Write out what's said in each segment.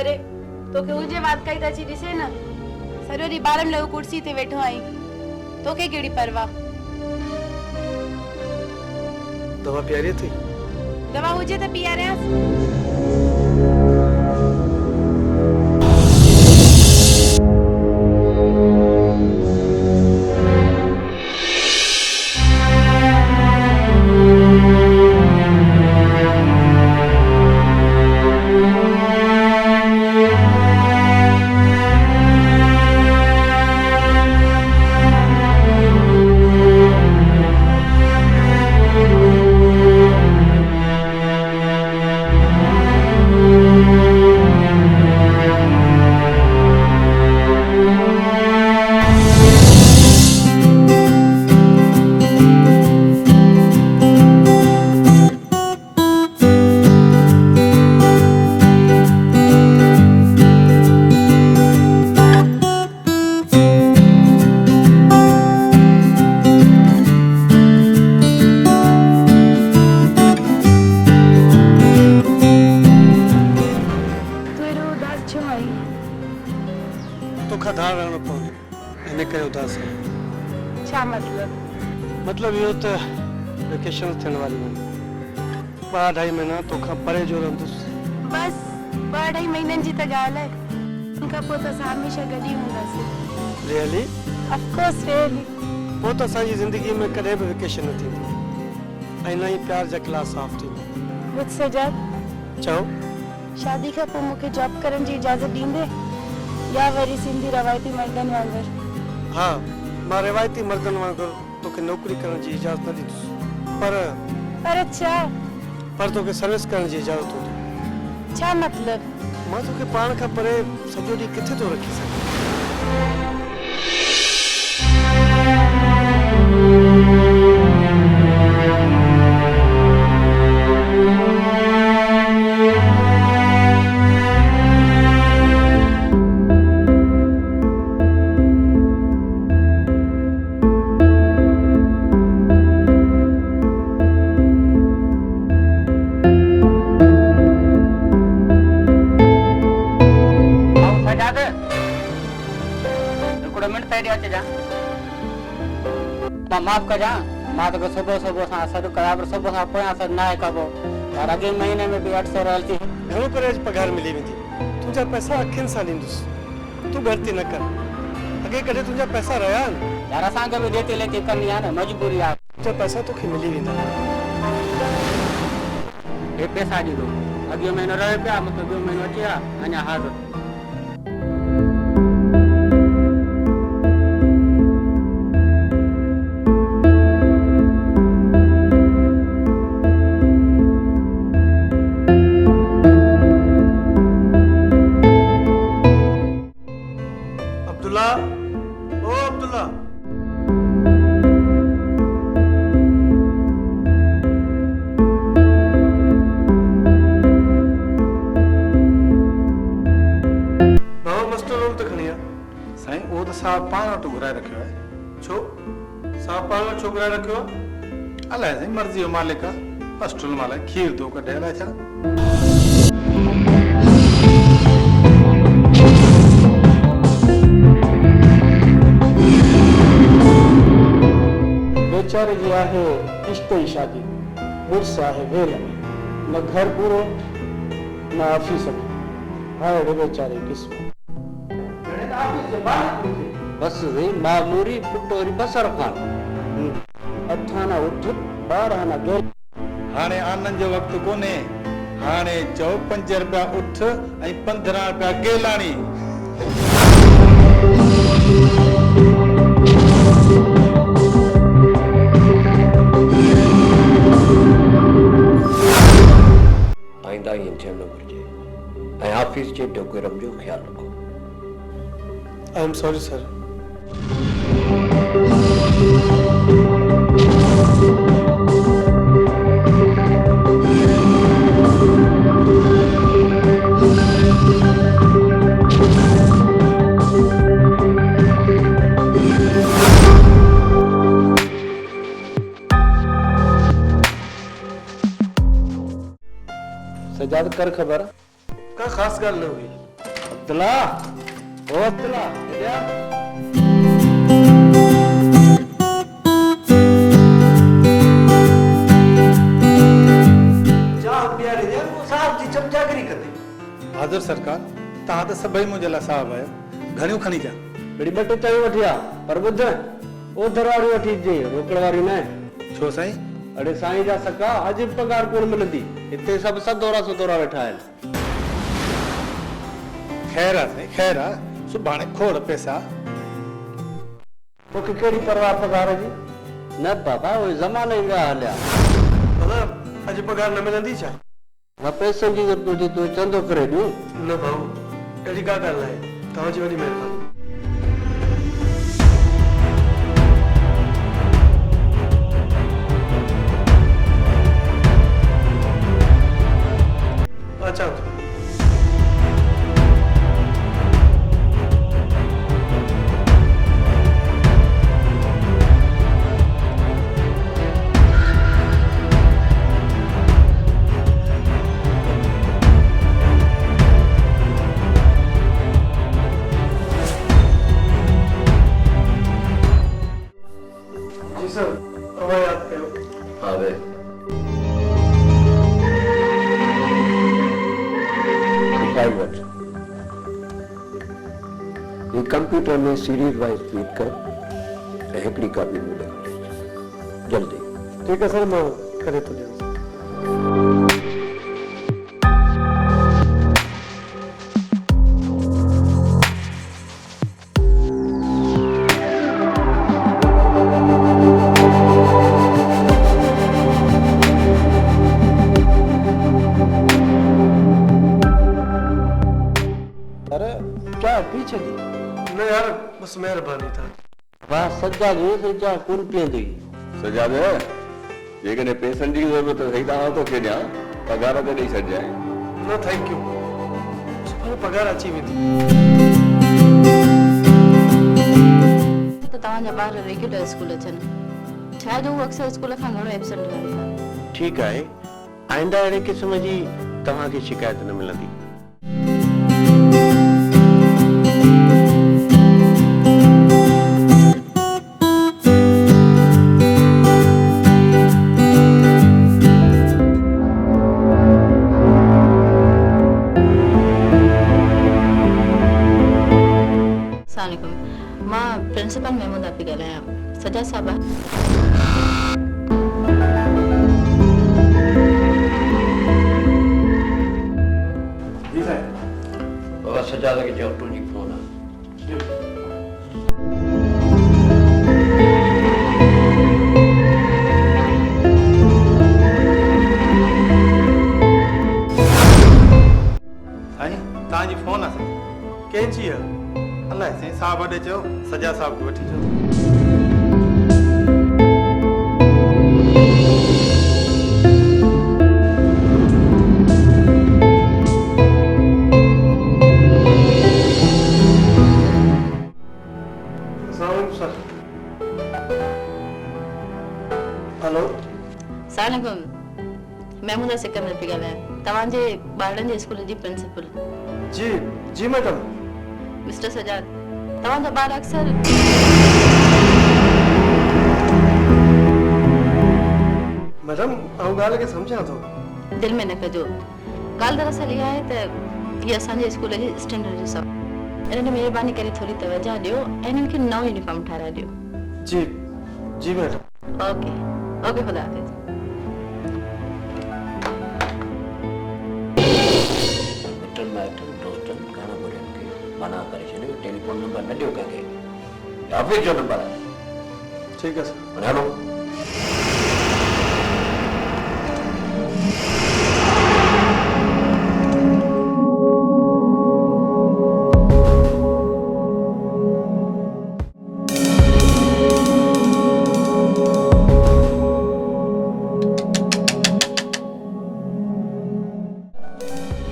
अरे तो के उजे बात कई तची दिसे न सरो री बारम लो कुर्सी ते बैठो आई तो के केड़ी परवाह दवा प्यारी थी दवा हुजे तो पिया रहा मतलब यो तो वेकेशन थियण वाली है 2-2.5 महीना तो खा परे जो रहंदुस बस 2-2.5 महीनन जी त गाल है उनका पोता हमेशा गडी हुंदासी रियली ऑफ कोर्स रियली वो तो असांजी जिंदगी में कदे भी वेकेशन न थी ऐं न ही प्यार जा क्लास साफ थी मुझसे जब चओ शादी का पो मुके जॉब करन जी इजाजत दींदे या वरी सिंधी रवायती मर्दन वांगर हाँ मां रवायती मर्दन वांगर तो के नौकरी करण जी इजाजत न दीदुस पर अच्छा पर तो के सर्विस करण जी इजाजत हो छा मतलब मां तो के पाण का परे सजो डी किथे तो रखी सके माफ कर जा मां तो सुबह सुबह सा सर कराबर सुबह सा पोया सर ना कबो और अगे महीने में भी 800 रहती घणो करे पगार मिली वेंदी तुंजा पैसा अखिन सां ॾींदुस तू गलती न कर अगे कदे तुंजा पैसा रहा न यार असा के भी देती लेती करनी है ना मजबूरी है तुंजा पैसा तो के मिली वेंदा ये पैसा दी दो अगे महीने रहे पे मतलब 2 महीने अचिया अने हाज़िर छोकरा रखियो अलाए जी मर्जी हो मालिक हॉस्टल माले खीर दो कढे अलाए छा बेचारे जी आहे इश्क ही शादी मुर्स आहे वेल न घर पूरो न ऑफिस में हाय रे बेचारे किस्मत बस वे मामूरी पुटोरी बसर खान अठाना उठ 12 गेल हाने आनंद जो वक्त कोने हाने 5 रुपया उठ ऐं 15 रुपया गेलानी आइंदा ही थियण न घुरिजे ऐं ऑफिस जे डोकरम जो ख्याल रखो I am sorry sir Sajjad कर खबर का खास गल न हुई अब्दुल्ला ओ अब्दुल्ला क्या हाज़ुर सरकार तव्हां त सभई मुंहिंजे लाइ साहब आहियो घणियूं खणी अचां बड़ी बटे ताई वठी आ पर ॿुध ओ दरवारी वठी जे रोकड़ वारी न छो साईं अड़े साईं जा सका अॼु पगार कोन मिलंदी हिते सभु सदोरा सुदोरा वेठा आहिनि ख़ैर आहे साईं ख़ैर आहे सुभाणे खोड़ पैसा तोखे कहिड़ी परवाह पगार जी न बाबा उहे ज़माने जा हलिया भला अॼु पगार न मिलंदी छा हा पैसनि जी ज़रूरत हुजे तूं चंदो करे ॾियूं न भाऊ अहिड़ी का ॻाल्हि आहे तव्हांजी वॾी महिरबानी अचां थो जी सर हवा याद कयो हाँ वे ये कंप्यूटर में सीरीज वाइज फीड कर ऐं हिकिड़ी कॉपी मिले जल्दी ठीक है सर मां करे थो ॾियां अरे क्या पीछे दी न यार बस महिरबानी था वाह सज्जा जो सज्जा कुल पींदी सजाद जेकॾहिं पैसनि जी ज़रूरत अथई त आउं तोखे ॾियां पघार ते ॾेई छॾिजांइ न थैंक यू सुभाणे पगार अची वेंदी त तव्हांजा ॿार रेग्युलर स्कूल अचनि शायदि हू अक्सर स्कूल खां घणो एब्सेंट रहनि था ठीकु आहे आइंदा अहिड़े क़िस्म जी तव्हांखे शिकायत न मिलंदी मां प्रिंसिपल महमूदा पई ॻाल्हायां सजा साहब जी साईं बाबा सजाद खे चओ तुंहिंजी फोन आहे साईं तव्हांजी फोन आहे साईं कंहिंजी आहे अलाए साईं साहब ॾे चयो सजा साहब खे वठी चयो सर हेलो सलाम महमूदा सिकंदर पई ॻाल्हायां तव्हांजे ॿारनि जे स्कूल जी प्रिंसिपल जी जी मैडम मिस्टर सजाद तव्हांजा ॿार अक्सर मैडम आउं ॻाल्हि खे सम्झां थो दिलि में न कजो ॻाल्हि दरअसल इहा आहे त हीअ असांजे स्कूल जी स्टैंडर्ड जो सभु इन्हनि महिरबानी करे थोरी तवजह ॾियो ऐं इन्हनि खे नओं यूनिफॉर्म ठाराए ॾियो जी जी मैडम ओके ओके खुदा हाफ़िज़ मिटनि माइटनि दोस्तनि घणा ॿुड़ियुनि खे मना करे छॾियो टेलीफोन नंबर न ॾियो कंहिंखे ऑफिस जो नंबर आहे ठीक है सर हलो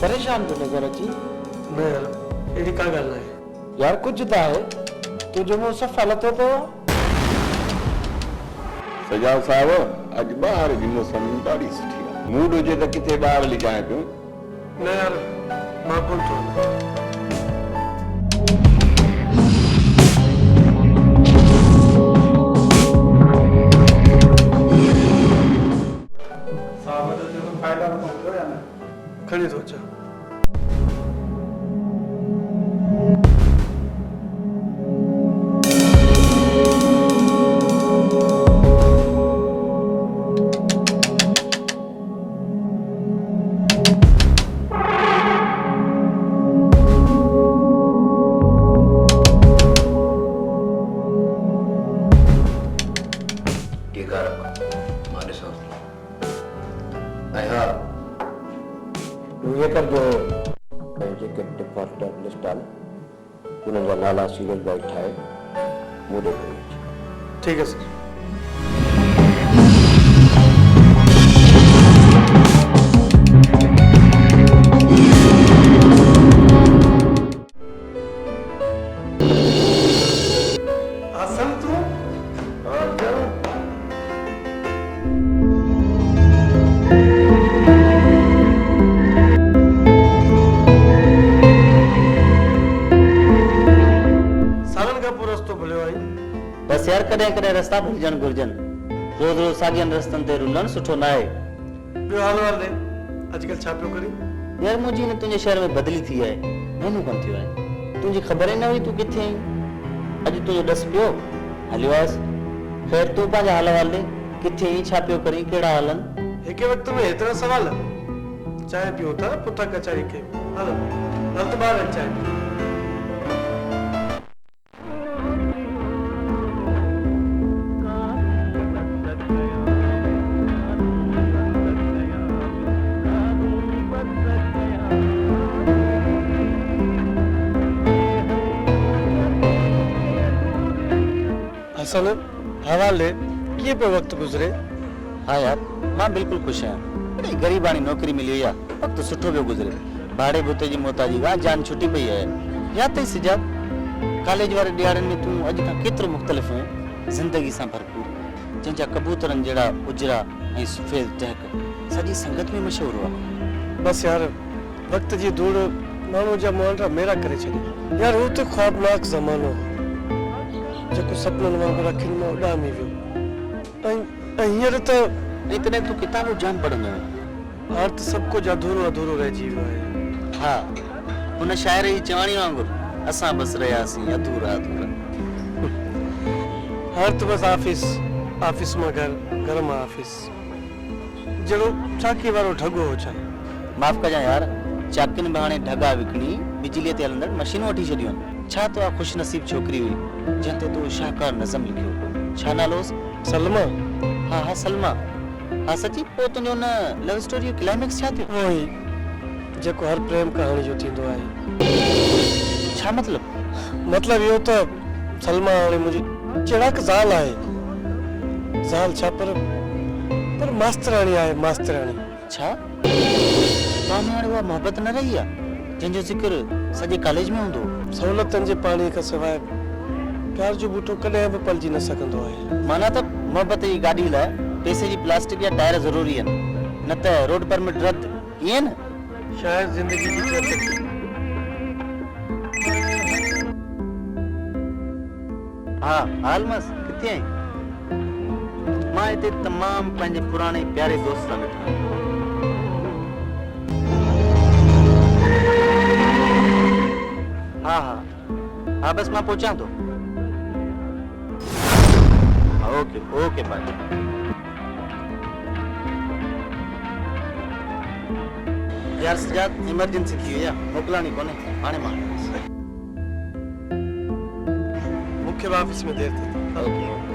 परेशान तो नजर अची न यार अहिड़ी का ॻाल्हि न आहे यार कुझु त आहे तुंहिंजो मुंहुं सफ़ा लथो पियो सजाद साहब अॼु ॿाहिरि जी मौसम ॾाढी सुठी आहे मूड हुजे त किथे ॿाहिरि हली चाहियां पियो न यार मां कोन थो अस्पताल उन्हनि जा नाला सीरियल बाइक ठाहे मूं ॾे करे अच। ठीक है सर। आसन तू और जाओ। सालन का पूरा रस्तो भलियो आई। बस यार कॾहिं कॾहिं रस्ता भुलिजण घुरिजनि। रोज़ रोज़ साॻियनि रस्तनि ते रुलणु सुठो न आहे। ॿियो हाल वाल ॾे अॼुकल्ह छा पियो करी? यार मुंहिंजी न तुंहिंजे शहर में बदिली थी आहे। महीनो कोन थियो आहे। तुंहिंजी ख़बर ई न हुई तूं किथे आहीं। अॼु तुंहिंजो ॾस पियो हलियो आयसि। ख़ैर तूं पंहिंजा हाल वाल ॾे किथे आहीं, छा पियो करीं, कहिड़ा हालनि? हिकु वक़्त में हेतिरा सवाल चांहि पियो था पुठा कचारी कयो। हलो हल त ॿाहिरि चांहि पियो। हसन हवाले कीअं पियो वक़्तु गुज़रे? हाँ यार मां बिल्कुलु ख़ुशि आहियां। बड़ी गरीबानी नौकरी मिली हुई आहे। वक़्तु सुठो पियो गुज़रे। भाड़े भुते जी मोहताजी खां जान छुटी पई आहे। या अथई सिजाब कॉलेज वारे ॾियारनि में तूं अॼु खां केतिरो मुख़्तलिफ़ आहीं ज़िंदगी सां भरपूर, जंहिंजा कबूतरनि जहिड़ा उजरा ऐं सफ़ेद टहक सॼी संगत में मशहूरु हुआ। बस यार वक़्त जी धूड़ माण्हू जा मुंडा मेरा करे छॾी। यार हू त ख़्वाबनाक ज़मानो जेको सपननि वांगुरु अखियुनि में उॾामी वियो। ऐं हींअर त तॾहिं तूं किताबूं जाम पढ़ंदो आहीं। हार त सभु कुझु अधूरो अधूरो रहिजी वियो आहे। हा हुन शाइर जी चवाणी वांगुरु असां बसि रहियासीं अधूरा अधूरा। हार त बसि ऑफिस मां घर मां ऑफिस जहिड़ो चाकी वारो ढगो हो छा। माफ़ कजां यार, चाकियुनि में हाणे ढगा विकिणी बिजलीअ ते हलंदड़ मशीनूं वठी छॾियूं आहिनि। छा तो ख़ुशि नसीब छोकिरी हुई जंहिं ते तूं शाहकार नज़म लिखियो। छा नालो? सलमा। हाँ सलमा। हाँ सची पोइ तुंहिंजो न लव स्टोरी जो क्लाइमेक्स छा थियो? उहो ई जेको हर प्रेम कहाणी जो थींदो आहे। छा मतलब? मतलब इहो त सलमा हाणे मुंहिंजी चिड़ाक ज़ाल आहे। ज़ाल छा पर मास्तराणी आहे। मास्तराणी छा मां में हाणे उहा मोहबत न रही आहे जंहिंजो ज़िक्र सॼे कॉलेज में हूंदो? सहूलियतनि जे पाणी खां सवाइ प्यार जो बूटो कॾहिं बि पलिजी न सघंदो आहे। माना त मोहबत जी गाॾी लाइ पैसे जी प्लास्टिक या टायर ज़रूरी आहिनि, न त रोड परमिट रद्द। ईअं न शायदि ज़िंदगी जी चौपट। हाँ आलमस किथे आहीं? मां हिते तमामु पंहिंजे पुराणे प्यारे दोस्त सां वेठा आहियां। हाँ हाँ हाँ बस मां पहुंचा तो। Okay okay bye. यार सजाद इमरजेंसी थी हुई आहे, मोकिलानी कोन्हे हाणे मां मुख्य ऑफिस में देर थी। ओके